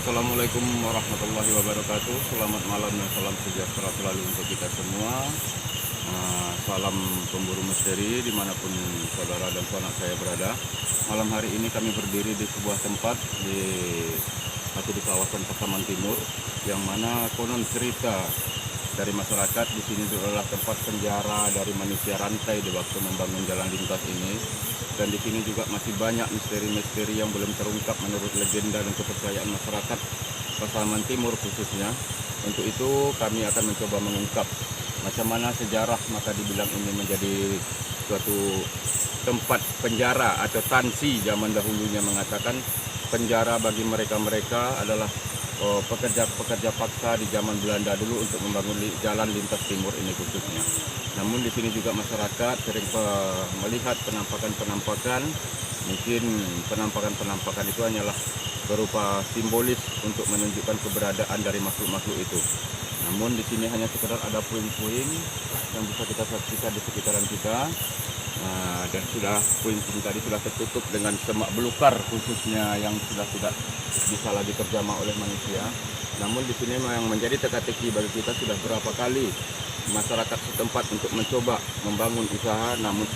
Assalamualaikum warahmatullahi wabarakatuh. Selamat malam dan salam sejahtera selalu untuk kita semua. Salam pemburu misteri dimanapun saudara dan sanak saya berada. Malam hari ini kami berdiri di sebuah tempat di kawasan Pasaman Timur, yang mana konon cerita dari masyarakat di sini adalah tempat penjara dari manusia rantai di waktu membangun jalan lintas ini. Dan di sini juga masih banyak misteri-misteri yang belum terungkap menurut legenda dan kepercayaan masyarakat Pasaman Timur khususnya. Untuk itu kami akan mencoba mengungkap macam mana sejarah maka dibilang ini menjadi suatu tempat penjara atau tansi. Zaman dahulunya mengatakan penjara bagi mereka-mereka adalah pekerja-pekerja paksa di zaman Belanda dulu untuk membangun jalan lintas timur ini khususnya. Namun di sini juga masyarakat sering melihat penampakan-penampakan. Mungkin penampakan-penampakan itu hanyalah berupa simbolis untuk menunjukkan keberadaan dari makhluk-makhluk itu. Namun di sini hanya sekedar ada puing-puing yang bisa kita saksikan di sekitaran kita. Dan puing-puing tadi sudah tertutup dengan semak belukar khususnya yang sudah tidak bisa lagi terjamah oleh manusia. Namun di sini yang menjadi teka-teki bagi kita, sudah berapa kali masyarakat setempat untuk mencoba membangun usaha, namun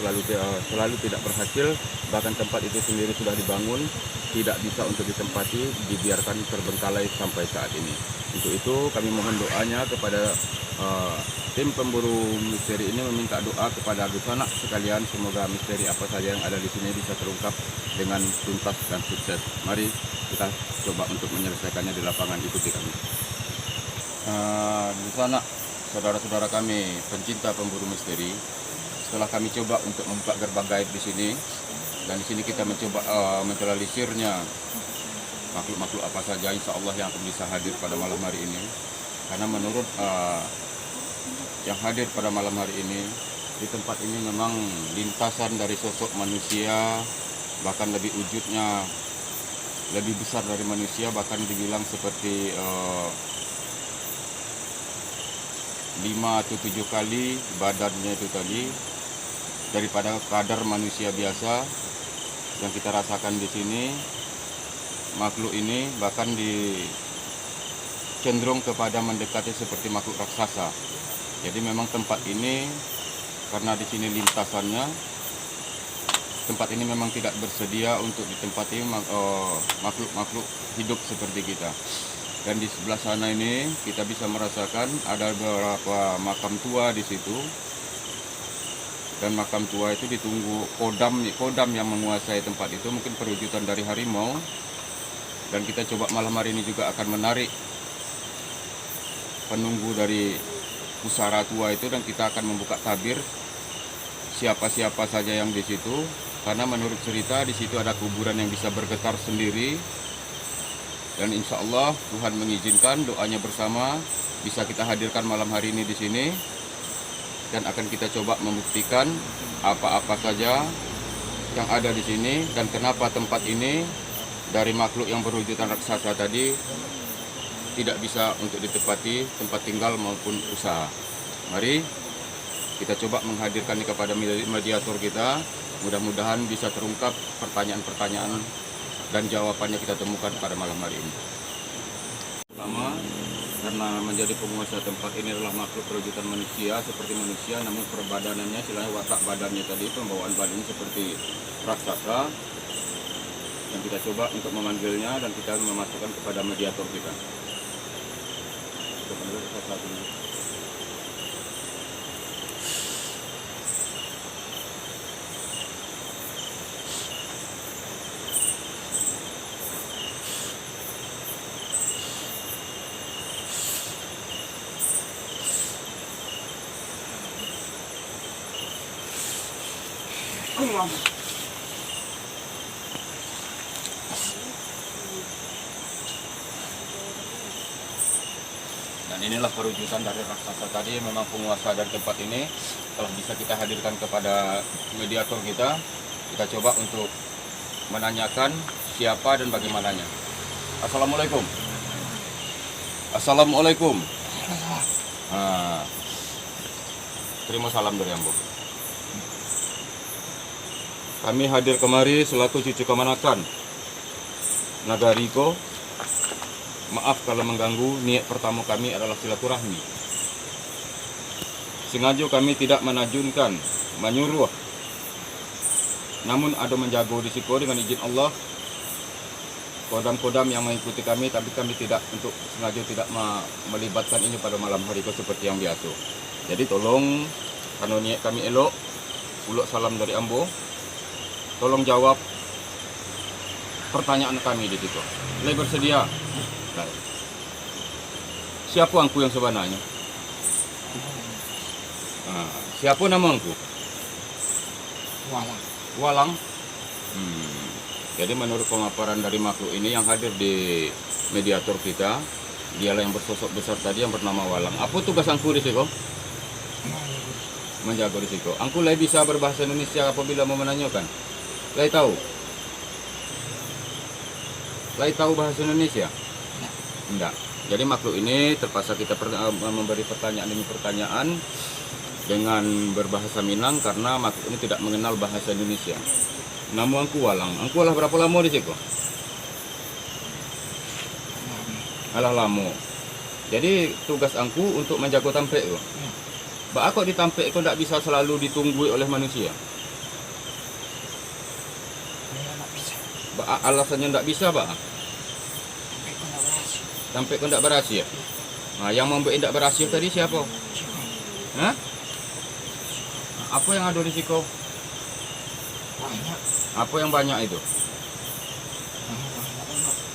selalu tidak berhasil. Bahkan tempat itu sendiri sudah dibangun, tidak bisa untuk ditempati, dibiarkan terbengkalai sampai saat ini. Untuk itu kami mohon doanya kepada tim pemburu misteri ini, meminta doa kepada sanak sekalian, semoga misteri apa saja yang ada di sini bisa terungkap dengan tuntas dan sukses. Mari kita coba untuk menyelesaikannya di lapangan. Ikuti kami. Di sana saudara-saudara kami pencinta pemburu misteri, setelah kami coba untuk membuka gerbang gaib di sini, dan di sini kita mencoba menelisirnya makhluk-makhluk apa saja insya Allah yang akan bisa hadir pada malam hari ini. Karena menurut yang hadir pada malam hari ini, di tempat ini memang lintasan dari sosok manusia, bahkan lebih wujudnya lebih besar dari manusia, bahkan dibilang seperti 5 atau 7 kali badannya itu tadi daripada kadar manusia biasa yang kita rasakan di sini. Makhluk ini bahkan cenderung kepada mendekati seperti makhluk raksasa. Jadi memang tempat ini, karena di sini lintasannya, tempat ini memang tidak bersedia untuk ditempati makhluk-makhluk hidup seperti kita. Dan di sebelah sana ini kita bisa merasakan ada beberapa makam tua di situ. Dan makam tua itu ditunggu kodam yang menguasai tempat itu, mungkin perwujudan dari harimau. Dan kita coba malam hari ini juga akan menarik penunggu dari pusara tua itu, dan kita akan membuka tabir siapa-siapa saja yang di situ. Karena menurut cerita di situ ada kuburan yang bisa bergetar sendiri. Dan insya Allah Tuhan mengizinkan, doanya bersama bisa kita hadirkan malam hari ini di sini, dan akan kita coba membuktikan apa-apa saja yang ada di sini dan kenapa tempat ini dari makhluk yang berwujudan raksasa tadi tidak bisa untuk ditempati tempat tinggal maupun usaha. Mari kita coba menghadirkan kepada mediator kita. Mudah-mudahan bisa terungkap pertanyaan-pertanyaan dan jawabannya kita temukan pada malam hari ini. Pertama, karena menjadi penguasa tempat ini adalah makhluk berwujudan manusia seperti manusia, namun perbadanannya, istilahnya watak badannya tadi, pembawaan badannya seperti raksasa. Dan kita coba untuk memanggilnya dan kita memasukkan kepada mediator kita. Kita panggil raksasa ini. Dan inilah perwujudan dari raksasa tadi. Memang penguasa dari tempat ini telah bisa kita hadirkan kepada mediator kita. Kita coba untuk menanyakan siapa dan bagaimananya. Assalamualaikum. Assalamualaikum. Terima salam dari Ambo. Kami hadir kemari selaku cucu kemanakan Nagariko Maaf kalau mengganggu, niat pertama kami adalah silaturahmi. Sengaja kami tidak menajunkan, menyuruh. Namun ada menjaga risiko dengan izin Allah. Kodam-kodam yang mengikuti kami, tapi kami tidak untuk sengaja tidak melibatkan ini pada malam hari seperti yang biasa. Jadi tolong, karena niat kami elok, uluk salam dari Ambo, tolong jawab pertanyaan kami di situ. Boleh bersedia? Baik. Siapa angku yang sebenarnya? Siapa nama angku? Walang. Walang. Jadi menurut pemaparan dari makhluk ini yang hadir di mediator kita, dialah yang bersosok besar tadi yang bernama Walang. Apa tugas angku di situ? Menjaga risiko. Angku lai bisa berbahasa Indonesia apabila mau menanyakan. Lai tahu? Lai tahu bahasa Indonesia? Tidak. Jadi makhluk ini terpaksa kita memberi pertanyaan demi pertanyaan dengan berbahasa Minang karena makhluk ini tidak mengenal bahasa Indonesia. Nama angku Walang. Angku lah berapa lama di situ? Alah lama. Jadi tugas angku untuk menjaga tampek tu. Ba kok ditampek kok tidak bisa selalu ditunggui oleh manusia? Ba alasannya tidak bisa, Pak? Tampek kok tidak berhasil. Nah, yang membuat tidak berhasil tadi siapa? Hah? Apa yang ada di situ? Banyak. Apa yang banyak itu?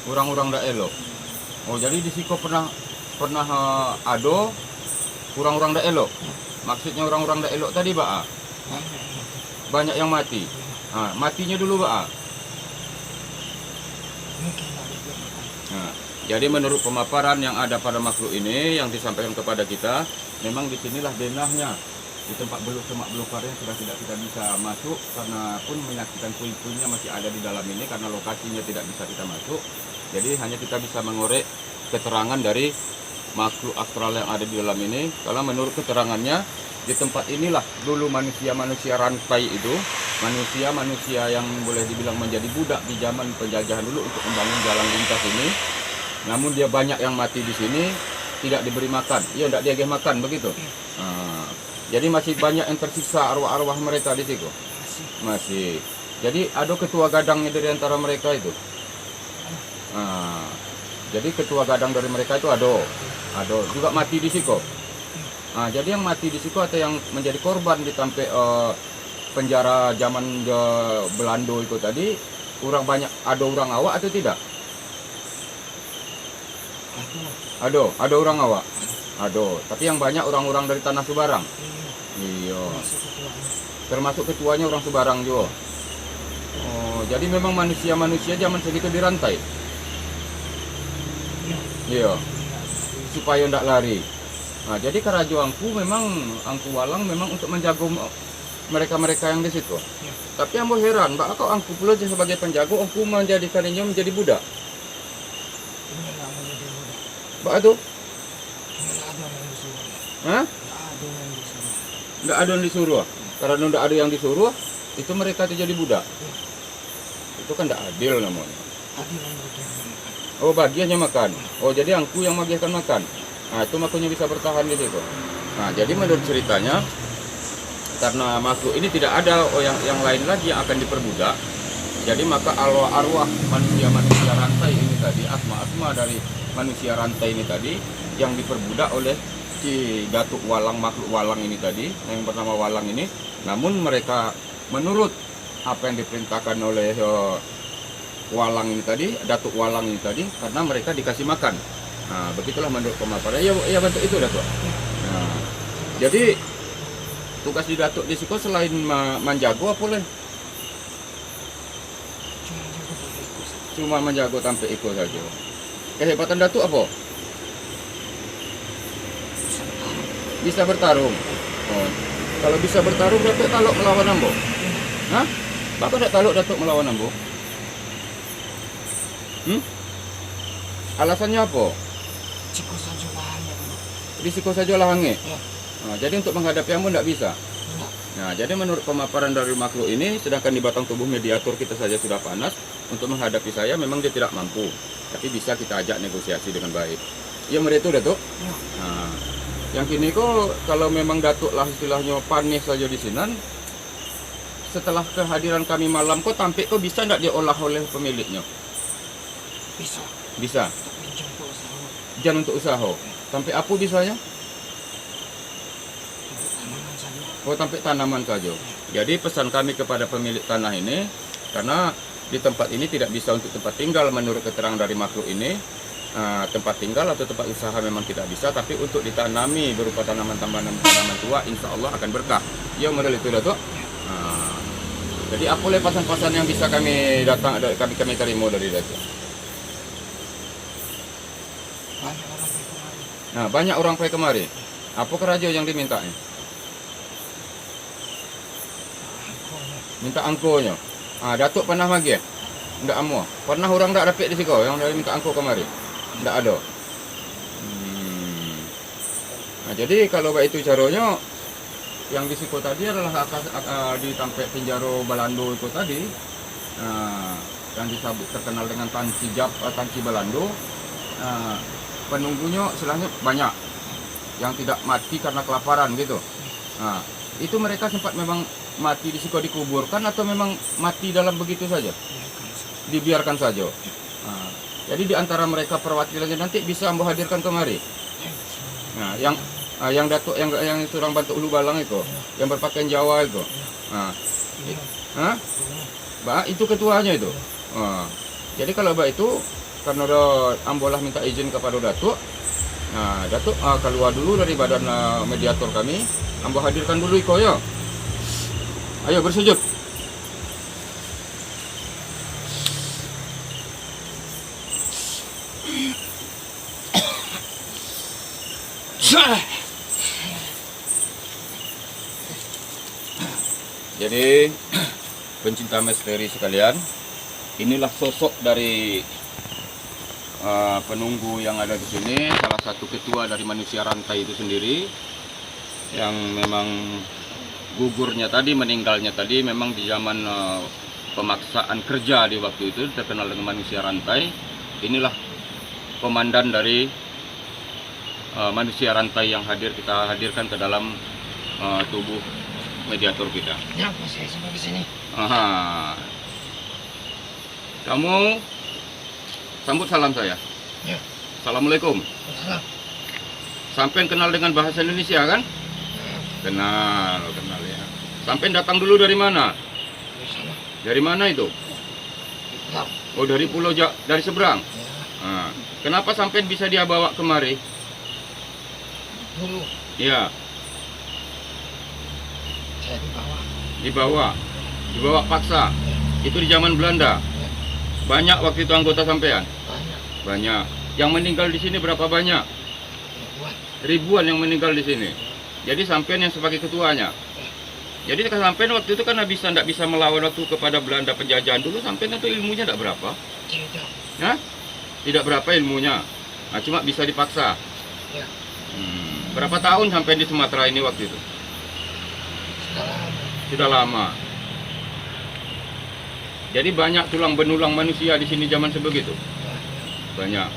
Orang-orang tidak elok. Oh, jadi di situ pernah ada orang-orang tidak elok. Maksudnya orang-orang tidak elok tadi, Pak? Banyak yang mati. Nah, matinya dulu, Pak. Nah, jadi menurut pemaparan yang ada pada makhluk ini yang disampaikan kepada kita, memang disinilah denahnya. Di tempat belukar yang sudah tidak kita bisa masuk karena pun menyakitkan puing-puingnya masih ada di dalam ini karena lokasinya tidak bisa kita masuk. Jadi hanya kita bisa mengorek keterangan dari makhluk astral yang ada di dalam ini. Karena menurut keterangannya di tempat inilah dulu manusia-manusia rantai itu, manusia-manusia yang boleh dibilang menjadi budak di zaman penjajahan dulu untuk membangun jalan lintas ini. Namun dia banyak yang mati di sini tidak diberi makan. Iya, tidak diagih makan begitu. Jadi masih banyak yang tersisa arwah-arwah mereka di situ. Masih. Jadi ada ketua gadangnya dari antara mereka itu. Jadi ketua gadang dari mereka itu ada juga mati di situ. Jadi yang mati di situ atau yang menjadi korban di tampek penjara zaman Belanda itu tadi, kurang banyak ada orang awak atau tidak? Ada orang awak. Ada, tapi yang banyak orang-orang dari tanah Subarang. Iya. Termasuk ketuanya orang Subarang juga. Oh, jadi memang manusia-manusia zaman segitu dirantai. Iya. Supaya tidak lari. Nah, jadi kerajo angku memang angku Walang memang untuk menjaga mereka-mereka yang di situ. Tapi yang heran, Mbak, kok angku pula sebagai penjaga angku menjadikannya menjadi budak. Mbak itu? Hah? Tidak ada yang disuruh. Karena tidak ada yang disuruh, itu mereka jadi budak. Itu kan tidak adil namanya. Oh, bagiannya makan. Oh, jadi angku yang magikan makan. Nah, itu makanya bisa bertahan di situ. Nah, jadi menurut ceritanya, karena makhluk ini tidak ada yang lain lagi yang akan diperbudak. Jadi maka arwah manusia-manusia rantai ini tadi, asma-asma dari manusia rantai ini tadi, yang diperbudak oleh si Datuk Walang, makhluk Walang ini tadi, yang bernama Walang ini. Namun mereka menurut apa yang diperintahkan oleh Walang ini tadi, Datuk Walang ini tadi, karena mereka dikasih makan. Nah, begitulah menurut pemaparan. Ya bentuk itu, Datuk. Nah, jadi tugas di Datuk di situ selain menjago apa boleh? Cuma menjago tanpa ikut saja. Kehebatan Datuk apa? Bisa bertarung. Oh. Kalau bisa bertarung, Datuk taluk melawan Ambo. Hah? Bapak tidak taluk Datuk melawan Ambo? Alasannya apa? Risiko saja lahangnya. Nah, jadi untuk menghadapi Ambo tidak bisa. Nah, jadi menurut pemaparan dari makhluk ini, sedangkan di batang tubuh mediator kita saja sudah panas, untuk menghadapi saya memang dia tidak mampu, tapi bisa kita ajak negosiasi dengan baik. Ya mereka itu Datuk. Ya. Nah, yang kini kok kalau memang Datuk lah istilahnya panis saja di sini, setelah kehadiran kami malam kok tampik kok bisa tidak diolah oleh pemiliknya? Bisa. Bisa. Tapi contoh usaha. Jangan untuk usaha. Tampik apa bisanya? Untuk tanaman saja. Oh, tampik tanaman saja. Jadi pesan kami kepada pemilik tanah ini, karena di tempat ini tidak bisa untuk tempat tinggal menurut keterangan dari makhluk ini. Tempat tinggal atau tempat usaha memang tidak bisa, tapi untuk ditanami berupa tanaman tua, insya Allah akan berkah. Ya model itu Datuk. Jadi apa oleh pesan-pesan yang bisa kami terima dari Datuk? Banyak orang pergi kemari. Nah, banyak orang pergi kemari. Apa keraja yang diminta? Angkonya. Minta angkonya. Datuk pernah magi? Enggak amo. Pernah orang tak dapat di siko yang dari minta angko kemari? Enggak ada. Nah, jadi kalau itu caranya yang di siko tadi adalah di Tampek Pinjaro Balando itu tadi. Yang disebut terkenal dengan Tanci Balando. Penunggunya istilahnya banyak yang tidak mati karena kelaparan gitu. Itu mereka sempat memang mati di siko dikuburkan atau memang mati dalam begitu saja? Dibiarkan saja. Jadi di antara mereka perwakilannya nanti bisa Ambo hadirkan kemari. Nah, yang Datuk yang surang Bantu Ulu Balang itu, yang berpakaian Jawa itu. Itu ketuanya itu. Jadi kalau itu karena Ambolah minta izin kepada Datuk. Nah, Datuk keluar dulu dari badan mediator kami. Ambo hadirkan dulu iko ya. Ayo bersujud. Jadi pencinta misteri sekalian, inilah sosok dari penunggu yang ada di sini, salah satu ketua dari manusia rantai itu sendiri, yang memang gugurnya tadi, meninggalnya tadi memang di zaman pemaksaan kerja di waktu itu, terkenal dengan manusia rantai. Inilah komandan dari manusia rantai yang kita hadirkan ke dalam tubuh mediator kita. Kenapa saya sampai ke sini? Kamu sambut salam saya. Ya. Assalamualaikum. Salam. Sampai kenal dengan bahasa Indonesia kan? Kenal ya. Sampai datang dulu dari mana? Di sana. Dari mana itu? Pulau. Oh, dari dari seberang. Ya. Kenapa sampai bisa dia bawa kemari? Dulu Ya, saya dibawa paksa. Itu di zaman Belanda. Ya. Banyak waktu itu anggota sampean? Banyak. Banyak. Yang meninggal di sini berapa banyak? Ribuan. Ribuan yang meninggal di sini. Jadi sampean yang sebagai ketuanya. Jadi sampean waktu itu kan tidak bisa melawan waktu kepada Belanda penjajahan dulu. Sampean itu ilmunya tidak berapa? Tidak. Hah? Tidak berapa ilmunya. Cuma bisa dipaksa. Ya. Berapa tahun sampai di Sumatera ini waktu itu? Sudah lama. Jadi banyak tulang benulang manusia di sini zaman sebegitu. Banyak.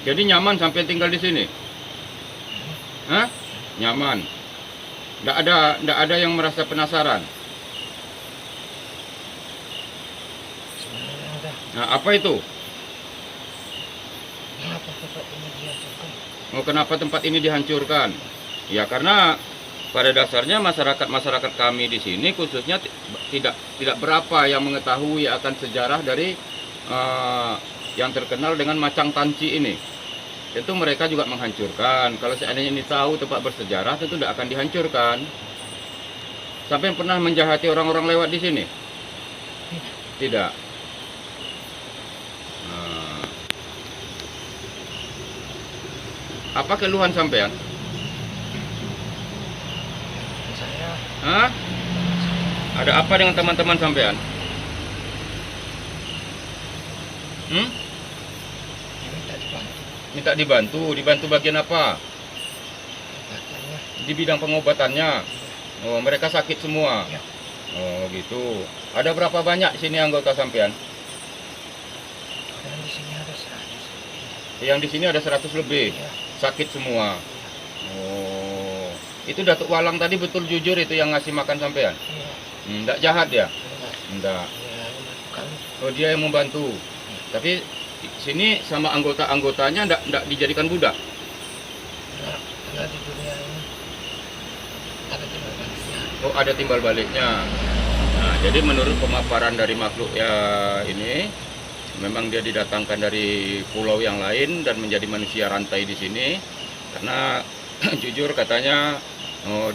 Jadi nyaman sampai tinggal di sini? Hah? Nyaman. Nggak ada yang merasa penasaran. Sebenarnya ada. Nah, apa itu? Kenapa tempat ini dihancurkan? Kenapa tempat ini dihancurkan? Ya karena pada dasarnya masyarakat kami di sini khususnya tidak berapa yang mengetahui akan sejarah dari yang terkenal dengan Macang Tanci ini. Tentu mereka juga menghancurkan. Kalau seandainya ini tahu tempat bersejarah, tentu tidak akan dihancurkan. Sampai pernah menjahati orang-orang lewat di sini? Tidak. Apa keluhan sampean? Saya. Hah? Ada apa dengan teman-teman sampean? Minta dibantu. Dibantu bagian apa? Katanya. Di bidang pengobatannya. Oh, mereka sakit semua. Ya. Oh gitu. Ada berapa banyak sini anggota sampean? Dan di sini ada 100 lebih. Yang di sini ada 100 lebih. Iya. Sakit semua. Oh. Itu Datuk Walang tadi betul jujur itu yang ngasih makan sampean? Iya. Enggak jahat ya? Enggak. Enggak. Iya, bukan. Oh dia yang membantu. Tapi sini sama anggota-anggotanya enggak dijadikan budak. Enggak. Karena di dunia ini ada timbal baliknya. Oh ada timbal baliknya. Nah, jadi menurut pemaparan dari makhluk ya ini, memang dia didatangkan dari pulau yang lain dan menjadi manusia rantai di sini. Karena jujur katanya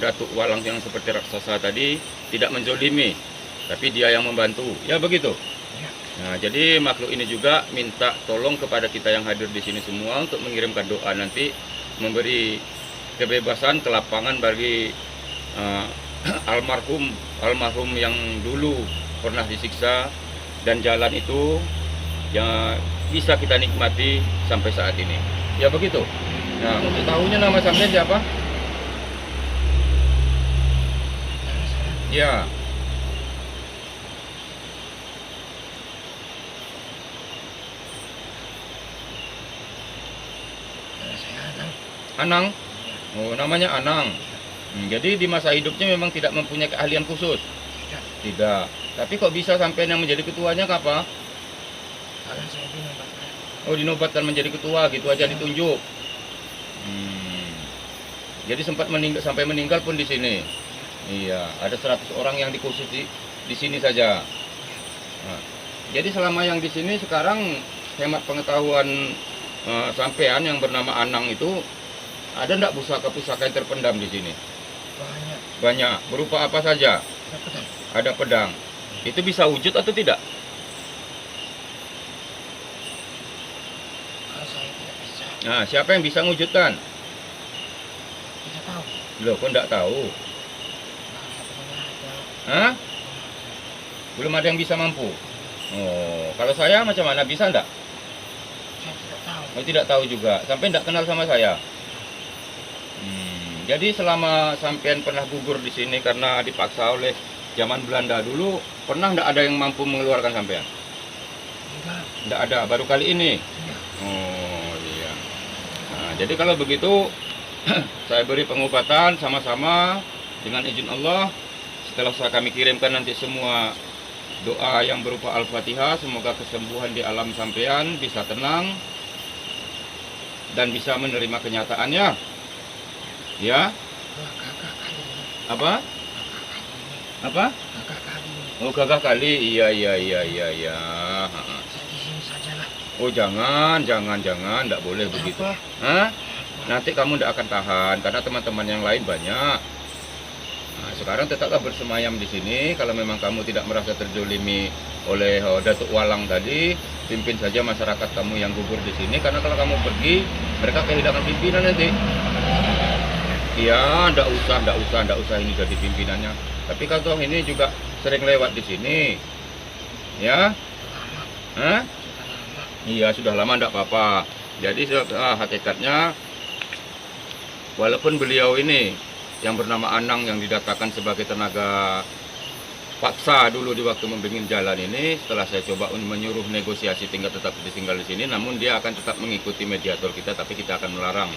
Datuk Walang yang seperti raksasa tadi tidak menzolimi, tapi dia yang membantu. Ya begitu. Iya. Nah, jadi makhluk ini juga minta tolong kepada kita yang hadir di sini semua untuk mengirimkan doa nanti memberi kebebasan kelapangan bagi almarhum yang dulu pernah disiksa dan jalan itu yang bisa kita nikmati sampai saat ini. Ya begitu. Nah, untuk tahunya nama sampean siapa? Nama saya Ya, Anang. Anang. Oh, namanya Anang. Jadi di masa hidupnya memang tidak mempunyai keahlian khusus. Tidak. Tidak. Tapi kok bisa sampai yang menjadi ketuanya apa? Karena saya dinobatkan. Oh, dinobatkan menjadi ketua gitu aja ditunjuk. Jadi sempat meninggal sampai meninggal pun di sini. Iya, ada 100 orang yang dikhusus di sini saja. Nah, jadi selama yang di sini sekarang hemat pengetahuan sampean yang bernama Anang itu ada enggak pusaka-pusaka yang terpendam di sini? Banyak. Banyak. Berupa apa saja? Ada pedang. Ada pedang. Itu bisa wujud atau tidak? Kalau saya tidak bisa. Nah, siapa yang bisa mewujudkan? Tidak tahu. Loh, kok enggak tahu? Nah, pokoknya ada. Hah? Belum ada yang bisa mampu. Oh, kalau saya macam mana? Bisa enggak? Saya tidak tahu. Oh, tidak tahu juga. Sampai enggak kenal sama saya. Jadi selama sampean pernah gugur di sini karena dipaksa oleh zaman Belanda dulu, pernah enggak ada yang mampu mengeluarkan sampean? Enggak. Enggak ada, baru kali ini. Iya. Oh, iya. Nah, jadi kalau begitu saya beri pengobatan sama-sama dengan izin Allah. Setelah kami kirimkan nanti semua doa yang berupa Al-Fatihah, semoga kesembuhan di alam sampean bisa tenang dan bisa menerima kenyataannya. Ya, Wah, kakak kali ini. apa? Kakak kali ini. Apa? Kakak kali ini. Oh, gagah kali. Iya. Ha-ha. Saya di sini sajalah. Oh, jangan, enggak boleh begitu. Apa? Hah? Nanti kamu tidak akan tahan karena teman-teman yang lain banyak. Nah, sekarang tetaplah bersemayam di sini. Kalau memang kamu tidak merasa terzolimi oleh Datuk Walang tadi, pimpin saja masyarakat kamu yang gugur di sini. Karena kalau kamu pergi, mereka kehilangan pimpinan nanti. Iya, enggak usah ini jadi pimpinannya. Tapi kalau ini juga sering lewat di sini. Ya? Lama. Hah? Sudah lama. Iya, sudah lama enggak apa-apa. Jadi hakikatnya walaupun beliau ini yang bernama Anang yang didatakan sebagai tenaga paksa dulu di waktu membimbing jalan ini, setelah saya coba menyuruh negosiasi tinggal tetap tinggal di sini, namun dia akan tetap mengikuti mediator kita, tapi kita akan melarang.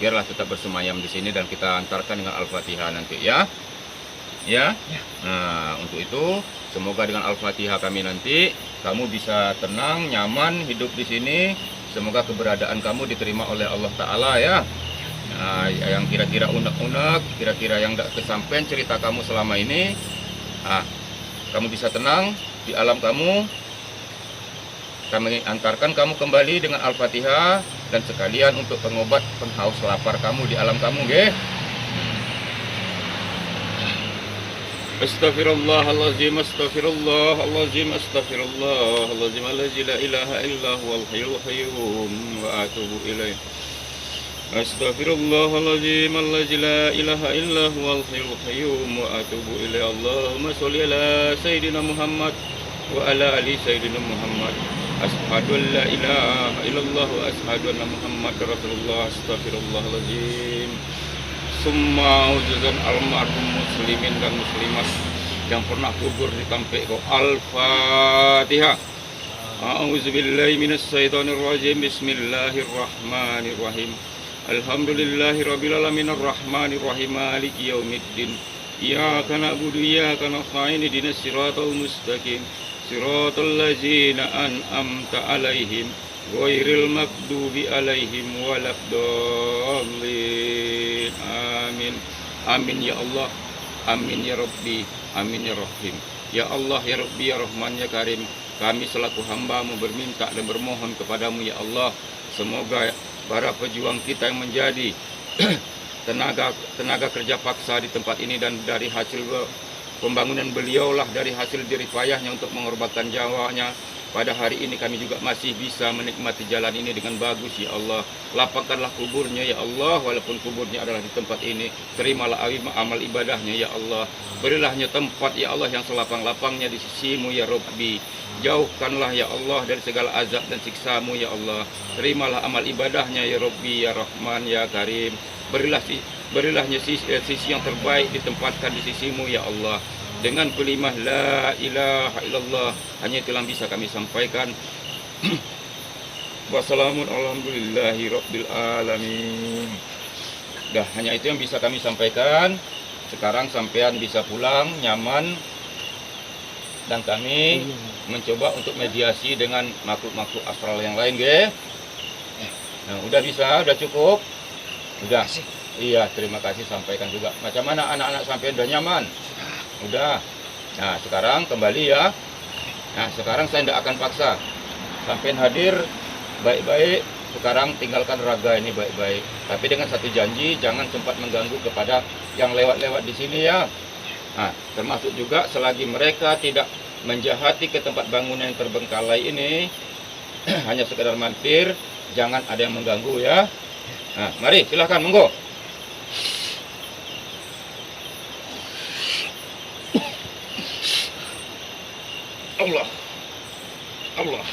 Biarlah tetap bersemayam di sini dan kita antarkan dengan Al-Fatihah nanti ya. Ya. Ya. Nah, untuk itu semoga dengan Al-Fatihah kami nanti kamu bisa tenang, nyaman hidup di sini. Semoga keberadaan kamu diterima oleh Allah Ta'ala ya. Nah, yang kira-kira unek-unek, kira-kira yang tidak kesampaian cerita kamu selama ini, kamu bisa tenang di alam kamu. Kami antarkan kamu kembali dengan Al-Fatihah dan sekalian untuk pengobat penghaus lapar kamu di alam kamu, nggih. Astaghfirullahalazim, astaghfirullahalazim, astaghfirullahalazim, allazi la ilaha illa huwal hayyul qayyum wa atubu ilaih. Astaghfirullahalazim, allazi la ilaha illa huwal hayyul qayyum wa atubu ilaih. Allahumma sholli ala sayyidina Muhammad wa ala ali sayyidina Muhammad. Ashhadu an la ilaha illallah wa ashhadu anna Muhammadar Rasulullah. Astaghfirullahalazim. Summa uzuzan almarhum muslimin dan muslimat yang pernah kubur di tampek kau. Al-Fatihah. A'udzubillahi minasyaitonirrajim. Bismillahirrahmanirrahim. Alhamdulillahirabbil alamin arrahmanirrahim maliki yaumiddin. Iyyaka na'budu wa iyyaka nasta'in ihdinas siratal mustaqim. Siratal ladzina an'amta 'alaihim ghairil maghdubi 'alaihim waladdallin. Amin. Amin ya Allah. Amin ya Rabbi. Amin ya Rahim. Ya Allah, ya Rabbi, ya Rahman, ya Karim, kami selaku hamba-Mu berminta dan bermohon kepadamu ya Allah, semoga para pejuang kita yang menjadi tenaga kerja paksa di tempat ini dan dari hasil pembangunan beliaulah, dari hasil jerih payahnya untuk mengorbankan nyawanya, pada hari ini kami juga masih bisa menikmati jalan ini dengan bagus ya Allah. Lapangkanlah kuburnya ya Allah, walaupun kuburnya adalah di tempat ini. Terimalah amal ibadahnya ya Allah. Berilahnya tempat ya Allah yang selapang-lapangnya di sisi-Mu ya Rabbi. Jauhkanlah ya Allah dari segala azab dan siksa-Mu ya Allah. Terimalah amal ibadahnya ya Rabbi, ya Rahman, ya Karim. Berilahnya sisi yang terbaik ditempatkan di sisi-Mu ya Allah. Dengan kalimah la ilaha illallah, hanya itu yang bisa kami sampaikan. Wassalamun alhamdulillahi rabbil alamin. Dah, hanya itu yang bisa kami sampaikan. Sekarang sampean bisa pulang nyaman, dan kami mencoba untuk mediasi dengan makhluk-makhluk astral yang lain, ge. Nah, udah bisa, udah cukup. Udah. Iya, terima kasih, sampaikan juga. Macam mana anak-anak sampean udah nyaman? Udah. Nah, sekarang kembali ya. Nah, sekarang saya tidak akan paksa. Sampean hadir baik-baik. Sekarang tinggalkan raga ini baik-baik. Tapi dengan satu janji, jangan sempat mengganggu kepada yang lewat-lewat di sini ya. Nah, termasuk juga selagi mereka tidak menjahati ke tempat bangunan yang terbengkalai ini, hanya sekedar mampir, jangan ada yang mengganggu ya. Nah, mari silahkan, monggo. Allah, Allah.